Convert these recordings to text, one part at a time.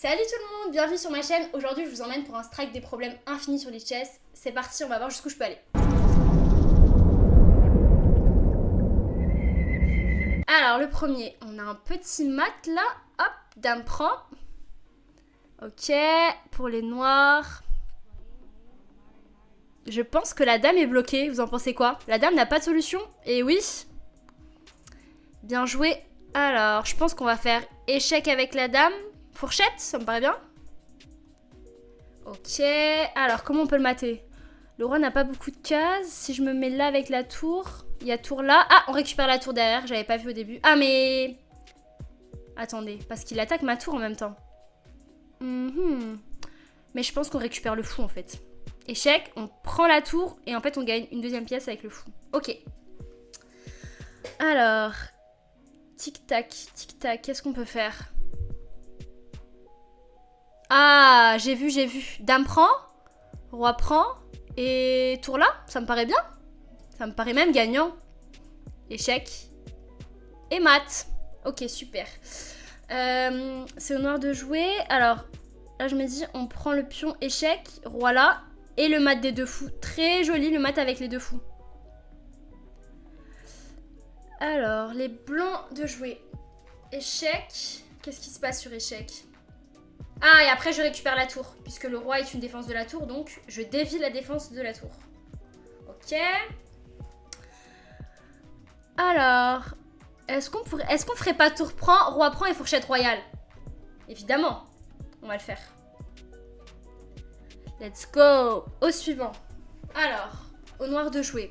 Salut tout le monde, bienvenue sur ma chaîne. Aujourd'hui je vous emmène pour un strike des problèmes infinis sur les chess. C'est parti, on va voir jusqu'où je peux aller. Alors le premier, on a un petit mat là. Hop, dame prend. Ok, pour les noirs. Je pense que la dame est bloquée, vous en pensez quoi? La dame n'a pas de solution? Et oui. Bien joué. Alors, je pense qu'on va faire échec avec la dame. Fourchette, ça me paraît bien. Ok, alors comment on peut le mater? Le roi n'a pas beaucoup de cases. Si je me mets là avec la tour, il y a tour là. Ah, on récupère la tour derrière, j'avais pas vu au début. Ah mais... Attendez, parce qu'il attaque ma tour en même temps. Mais je pense qu'on récupère le fou en fait. Échec, on prend la tour et en fait on gagne une deuxième pièce avec le fou. Ok. Alors... Tic-tac, tic-tac, qu'est-ce qu'on peut faire? Ah, j'ai vu. Dame prend, roi prend, et tour là, ça me paraît bien. Ça me paraît même gagnant. Échec. Et mat. Ok, super. C'est au noir de jouer. Alors, là je me dis, on prend le pion échec, roi là, et le mat des deux fous. Très joli le mat avec les deux fous. Alors, les blancs de jouer. Échec. Qu'est-ce qui se passe sur échec? Ah, et après je récupère la tour, puisque le roi est une défense de la tour, donc je dévie la défense de la tour. Ok. Alors, est-ce qu'on ferait pas tour prend, roi prend et fourchette royale? Évidemment, on va le faire. Let's go. Au suivant. Alors, au noir de jouer.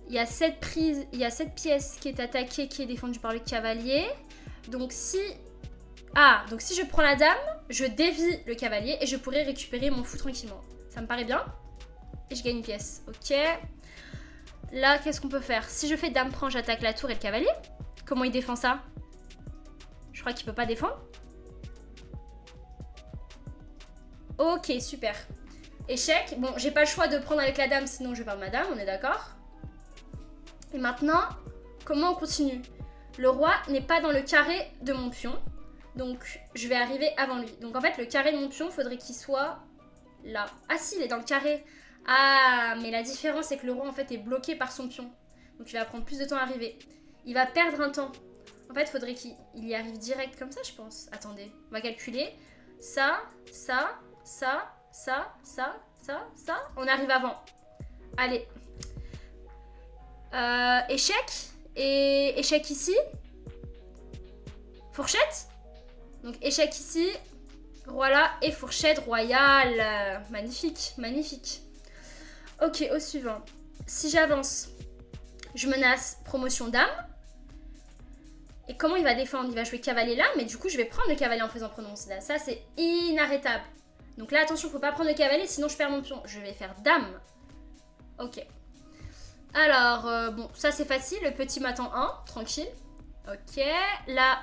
Il y a cette prise, il y a cette pièce qui est attaquée, qui est défendue par le cavalier. Donc si... Ah, donc si je prends la dame, je dévie le cavalier et je pourrais récupérer mon fou tranquillement. Ça me paraît bien. Et je gagne une pièce. Ok. Là, qu'est-ce qu'on peut faire? Si je fais dame prend, j'attaque la tour et le cavalier. Comment il défend ça? Je crois qu'il peut pas défendre. Ok, super. Échec. Bon, j'ai pas le choix de prendre avec la dame, sinon je vais perdre ma dame, on est d'accord? Et maintenant, comment on continue? Le roi n'est pas dans le carré de mon pion. Donc, je vais arriver avant lui. Donc, en fait, le carré de mon pion, faudrait qu'il soit là. Ah si, il est dans le carré. Ah, mais la différence, c'est que le roi, en fait, est bloqué par son pion. Donc, il va prendre plus de temps à arriver. Il va perdre un temps. En fait, il faudrait qu'il y arrive direct comme ça, je pense. Attendez, on va calculer. Ça. On arrive avant. Allez. Échec. Et échec ici. Fourchette. Donc échec ici. Roi là et fourchette royale. Magnifique, magnifique. Ok, au suivant. Si j'avance, je menace promotion dame. Et comment il va défendre? Il va jouer cavalier là, mais du coup je vais prendre le cavalier en faisant prononce là. Ça c'est inarrêtable. Donc là attention, faut pas prendre le cavalier sinon je perds mon pion. Je vais faire dame. Ok. Alors, bon, ça c'est facile, le petit mat en 1, tranquille. Ok, là,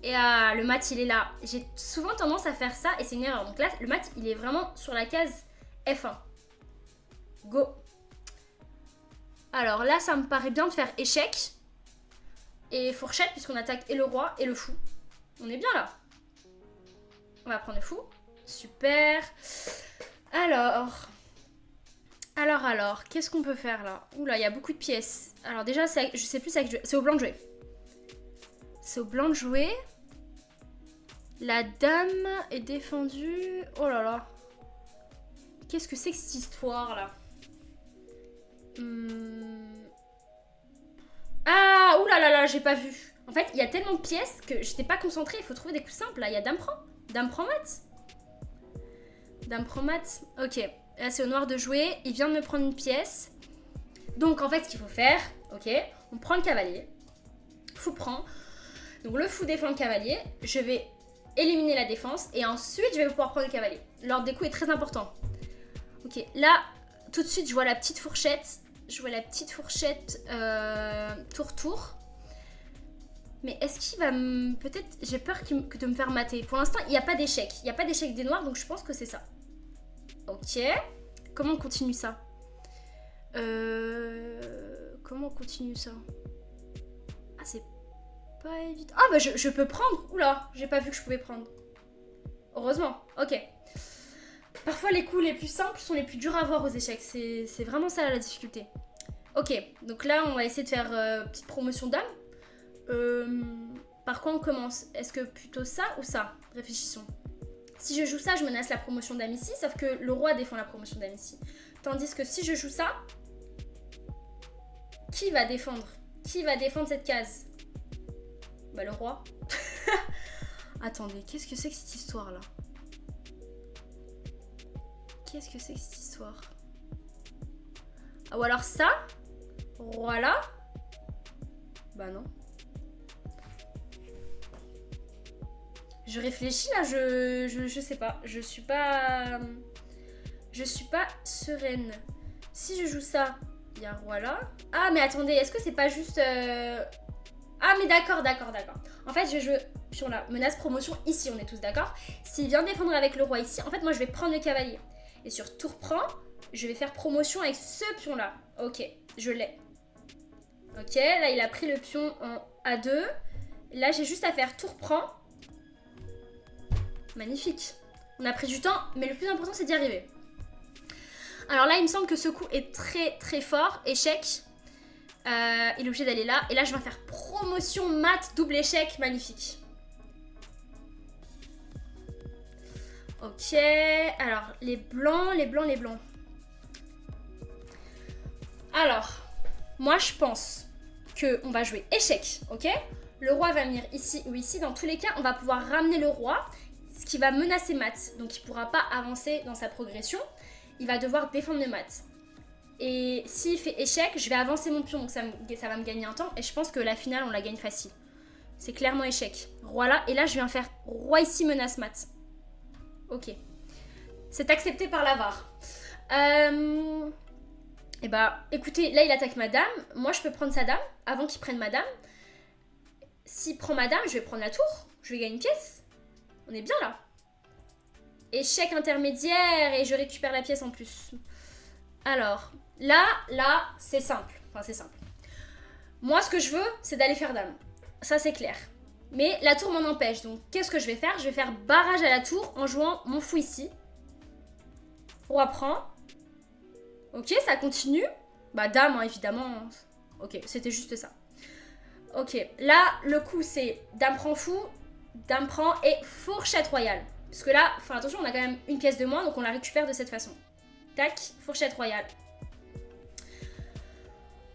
et le mat il est là. J'ai souvent tendance à faire ça et c'est une erreur. Donc là, le mat il est vraiment sur la case F1. Go. Alors là, ça me paraît bien de faire échec et fourchette puisqu'on attaque et le roi et le fou. On est bien là. On va prendre le fou. Super. Alors, qu'est-ce qu'on peut faire là? Oula, il y a beaucoup de pièces. Alors déjà, je sais plus, c'est au blanc de jouer. C'est au blanc de jouer. La dame est défendue. Oh là là. Qu'est-ce que c'est que cette histoire là? Ah, oula là là, j'ai pas vu. En fait, il y a tellement de pièces que j'étais pas concentrée. Il faut trouver des coups simples là. Il y a dame prend. Dame prend mat. Dame prend mat. Ok. Là, c'est au noir de jouer. Il vient de me prendre une pièce. Donc, en fait, ce qu'il faut faire, ok, on prend le cavalier. Fou prend. Donc, le fou défend le cavalier. Je vais éliminer la défense. Et ensuite, je vais pouvoir prendre le cavalier. L'ordre des coups est très important. Ok, là, tout de suite, je vois la petite fourchette. Tour-tour. Mais est-ce qu'il va me... Peut-être, j'ai peur de me faire mater. Pour l'instant, il n'y a pas d'échec. Il n'y a pas d'échec des noirs, donc je pense que c'est ça. Ok. Comment on continue ça? Comment on continue ça? Ah, c'est pas évident. Ah, bah je peux prendre. Oula, j'ai pas vu que je pouvais prendre. Heureusement, ok. Parfois les coups les plus simples sont les plus durs à voir aux échecs. C'est vraiment ça la difficulté. Ok, donc là on va essayer de faire petite promotion dame. Par quoi on commence? Est-ce que plutôt ça ou ça? Réfléchissons. Si je joue ça, je menace la promotion dame ici, sauf que le roi défend la promotion dame ici. Tandis que si je joue ça, qui va défendre? Qui va défendre cette case? Bah le roi. Attendez, qu'est-ce que c'est que cette histoire là? Qu'est-ce que c'est que cette histoire? Ah, ou alors ça? Roi là? Bah non. Je réfléchis là, je sais pas. Je suis pas sereine. Si je joue ça, il y a roi là. Ah mais attendez, est-ce que c'est pas juste... Ah mais d'accord. En fait je joue pion là, menace promotion ici, on est tous d'accord. S'il vient défendre avec le roi ici, en fait moi je vais prendre le cavalier. Et sur tour prend, je vais faire promotion avec ce pion là. Ok, je l'ai. Ok, là il a pris le pion en A2. Là j'ai juste à faire tour prend. Magnifique. On a pris du temps, mais le plus important c'est d'y arriver. Alors là il me semble que ce coup est très très fort. Échec. Il est obligé d'aller là. Et là je vais faire promotion mat double échec. Magnifique. Ok. Alors les blancs. Alors, moi je pense qu'on va jouer échec. Ok. Le roi va venir ici ou ici. Dans tous les cas on va pouvoir ramener le roi. Ce qui va menacer mat. Donc il ne pourra pas avancer dans sa progression. Il va devoir défendre le mat. Et s'il fait échec, je vais avancer mon pion, donc ça va me gagner un temps. Et je pense que la finale, on la gagne facile. C'est clairement échec. Roi là, et là, je viens faire roi ici, menace mat. Ok. C'est accepté par la VAR. Et bah, écoutez, là, il attaque ma dame. Moi, je peux prendre sa dame avant qu'il prenne ma dame. S'il prend ma dame, je vais prendre la tour. Je vais gagner une pièce. On est bien là. Échec intermédiaire et je récupère la pièce en plus. Alors... Là, c'est simple. Enfin, c'est simple. Moi, ce que je veux, c'est d'aller faire dame. Ça, c'est clair. Mais la tour m'en empêche. Donc, qu'est-ce que je vais faire? Je vais faire barrage à la tour en jouant mon fou ici. Roi prend. Ok, ça continue. Bah, dame, hein, évidemment. Ok, c'était juste ça. Ok, là, le coup, c'est dame prend fou, dame prend et fourchette royale. Parce que là, enfin, attention, on a quand même une pièce de moins, donc on la récupère de cette façon. Tac, fourchette royale.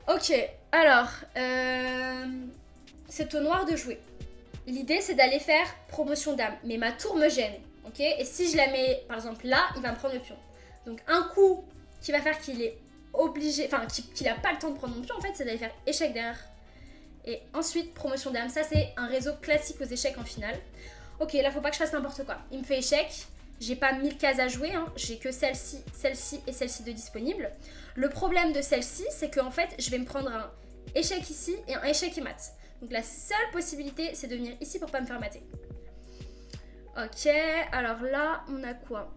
Ok, alors, c'est au noir de jouer. L'idée, c'est d'aller faire promotion dame. Mais ma tour me gêne, ok? Et si je la mets, par exemple, là, il va me prendre le pion. Donc, un coup qui va faire qu'il est obligé... Enfin, qu'il n'a pas le temps de prendre mon pion, en fait, c'est d'aller faire échec derrière. Et ensuite, promotion dame. Ça, c'est un réseau classique aux échecs en finale. Ok, là, faut pas que je fasse n'importe quoi. Il me fait échec. J'ai pas 1000 cases à jouer, hein. J'ai que celle-ci et celle-ci de disponibles. Le problème de celle-ci, c'est qu'en fait, je vais me prendre un échec ici et un échec et mat. Donc la seule possibilité, c'est de venir ici pour pas me faire mater. Ok, alors là, on a quoi?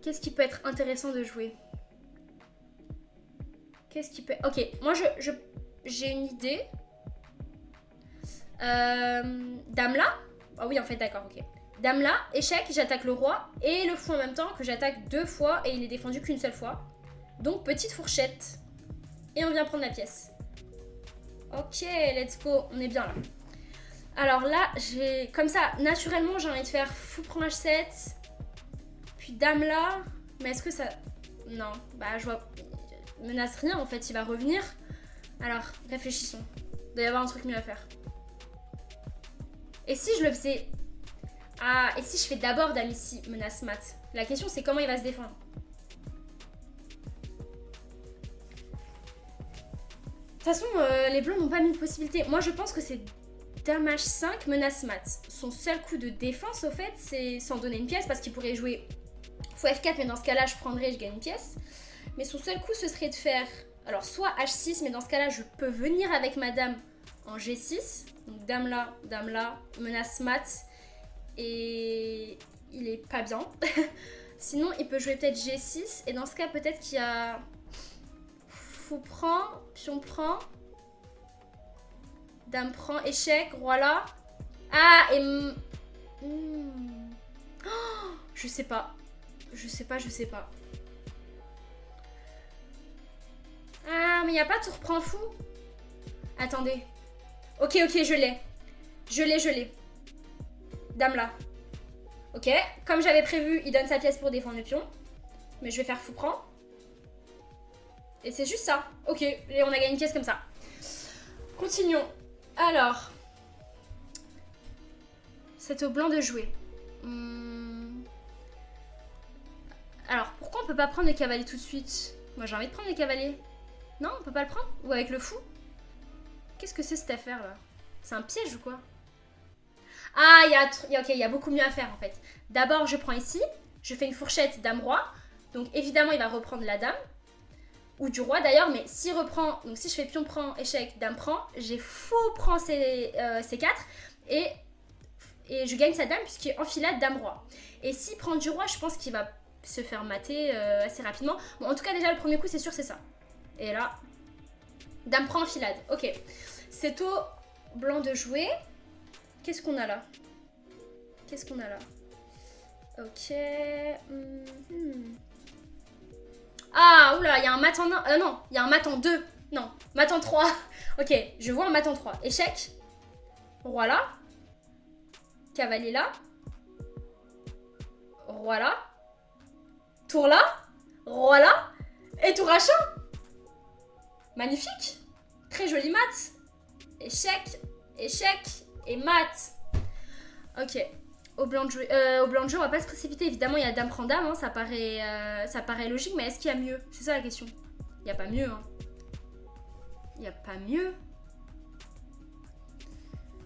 Qu'est-ce qui peut être intéressant de jouer? Qu'est-ce qui peut... Ok, moi, j'ai une idée. Dame là? Ah oui, en fait, d'accord, ok. Dame là, échec, j'attaque le roi et le fou en même temps que j'attaque 2 fois et il est défendu qu'une seule fois. Donc petite fourchette. Et on vient prendre la pièce. Ok, let's go, on est bien là. Alors là, j'ai comme ça, naturellement, j'ai envie de faire fou prend H7. Puis dame là. Mais est-ce que ça... Non, bah je vois... Menace rien en fait, il va revenir. Alors, réfléchissons. Il doit y avoir un truc mieux à faire. Et si je le faisais... Ah, et si je fais d'abord dame ici, menace mat? La question c'est comment il va se défendre. De toute façon, les blancs n'ont pas mis de possibilité. Moi je pense que c'est dame H5, menace mat. Son seul coup de défense au fait, c'est sans donner une pièce parce qu'il pourrait jouer fou F4, mais dans ce cas-là je prendrais, je gagne une pièce. Mais son seul coup ce serait de faire, alors soit H6, mais dans ce cas-là je peux venir avec ma dame en G6. Donc dame là, menace mat. Et il est pas bien. Sinon, il peut jouer peut-être G6. Et dans ce cas, peut-être qu'il y a fou prend, pion prend, dame prend, échec, roi là. Ah, et... Je sais pas. Je sais pas. Ah, mais il n'y a pas tour prend fou. Attendez. Ok, je l'ai. Je l'ai. Dame là. Ok, comme j'avais prévu, il donne sa pièce pour défendre le pion. Mais je vais faire fou prend. Et c'est juste ça. Ok, et on a gagné une pièce comme ça. Continuons. Alors. C'est au blanc de jouer. Alors, pourquoi on peut pas prendre les cavaliers tout de suite? Moi, j'ai envie de prendre les cavaliers. Non, on peut pas le prendre? Ou avec le fou? Qu'est-ce que c'est cette affaire là? C'est un piège ou quoi? Ah, il y a beaucoup mieux à faire en fait. D'abord, je prends ici. Je fais une fourchette dame-roi. Donc évidemment, il va reprendre la dame. Ou du roi d'ailleurs. Mais s'il reprend... Donc si je fais pion prend, échec, dame prend. J'ai fou prend C4. Et je gagne sa dame puisqu'il enfilade dame-roi. Et s'il prend du roi, je pense qu'il va se faire mater assez rapidement. Bon, en tout cas, déjà, le premier coup, c'est sûr, c'est ça. Et là, dame prend enfilade. Ok. C'est au blanc de jouer. Qu'est-ce qu'on a là? Ok. Ah, oula, il y a un mat en 1. Non, il y a un mat en 2. Non, mat en 3. Ok, je vois un mat en 3. Échec. Roi là. Cavalier là. Roi là. Tour là. Roi là. Et tour achat. Magnifique. Très joli mat. Échec. Et mat. Ok. Au blanc de jeu, on va pas se précipiter. Évidemment, il y a dame prend dame. Hein, ça paraît logique. Mais est-ce qu'il y a mieux? C'est ça la question. Il n'y a pas mieux. Hein. Il n'y a pas mieux.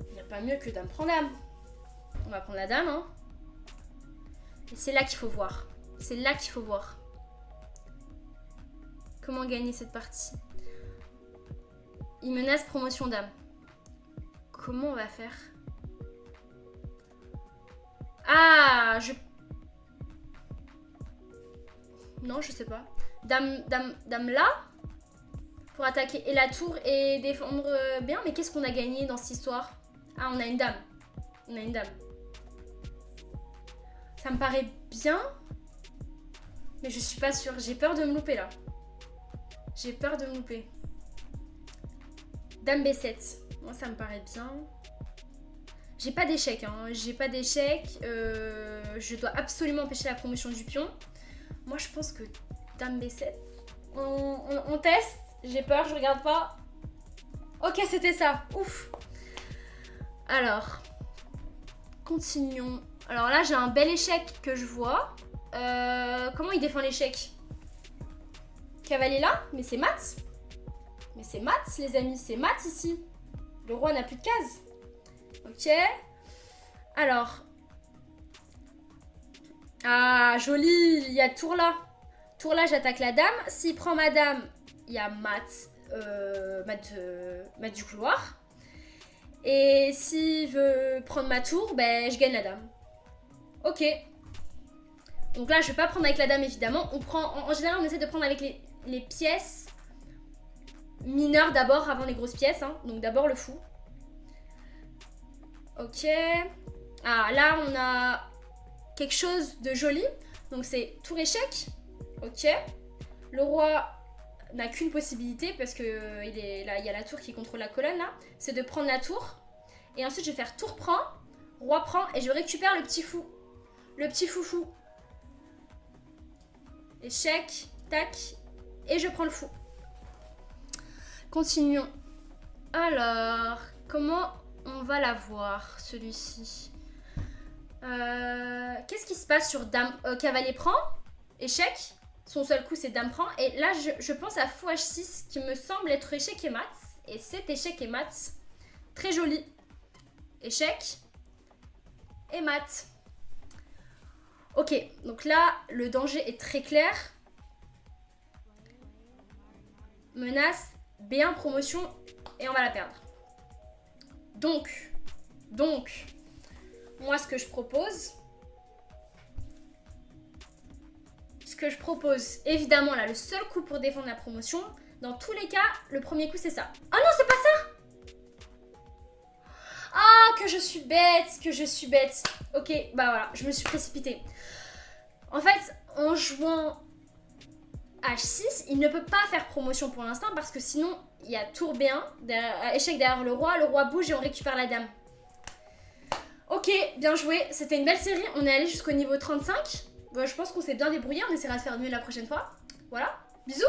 Il n'y a pas mieux que dame prend dame. On va prendre la dame. Hein. Et c'est là qu'il faut voir. Comment gagner cette partie? Il menace promotion dame. Comment on va faire? Ah, Non, je sais pas. Dame là pour attaquer et la tour et défendre bien. Mais qu'est-ce qu'on a gagné dans cette histoire? Ah, on a une dame. Ça me paraît bien. Mais je suis pas sûre. J'ai peur de me louper là. Dame B7. Moi, ça me paraît bien. J'ai pas d'échec. Hein. Je dois absolument empêcher la promotion du pion. Moi, je pense que dame B7. On teste. J'ai peur, je regarde pas. Ok, c'était ça. Ouf. Alors, continuons. Alors là, j'ai un bel échec que je vois. Comment il défend l'échec? Cavalier là? Mais c'est mat. Les amis. C'est mat ici. Le roi n'a plus de cases. Ok. Alors. Ah, joli. Il y a tour là. Tour là, j'attaque la dame. S'il prend ma dame, il y a mat du couloir. Et s'il veut prendre ma tour, ben, je gagne la dame. Ok. Donc là, je vais pas prendre avec la dame, évidemment. On prend, en général, on essaie de prendre avec les pièces mineures d'abord, avant les grosses pièces. Hein. Donc d'abord le fou. Ok. Ah, là, on a quelque chose de joli. Donc c'est tour échec. Ok. Le roi n'a qu'une possibilité parce que là, il y a la tour qui contrôle la colonne là. C'est de prendre la tour. Et ensuite, je vais faire tour prend, roi prend et je récupère le petit fou. Le petit foufou. Échec, tac. Et je prends le fou. Continuons. Alors, comment on va l'avoir, celui-ci? Qu'est-ce qui se passe sur dame cavalier prend? Échec. Son seul coup, c'est dame prend. Et là, je pense à fou H6 qui me semble être échec et mat. Et c'est échec et mat. Très joli. Échec et mat. Ok, donc là, le danger est très clair. Menace, B1 promotion, et on va la perdre. Donc, moi, ce que je propose, évidemment, là, le seul coup pour défendre la promotion, dans tous les cas, le premier coup, c'est ça. Ah non, c'est pas ça! Ah, que je suis bête. Ok, bah voilà, je me suis précipitée. En fait, en jouant H6, il ne peut pas faire promotion pour l'instant parce que sinon, il y a tour B1, échec derrière le roi bouge et on récupère la dame. Ok, bien joué, c'était une belle série, on est allé jusqu'au niveau 35. Bon, je pense qu'on s'est bien débrouillé, on essaiera de faire mieux la prochaine fois. Voilà, bisous.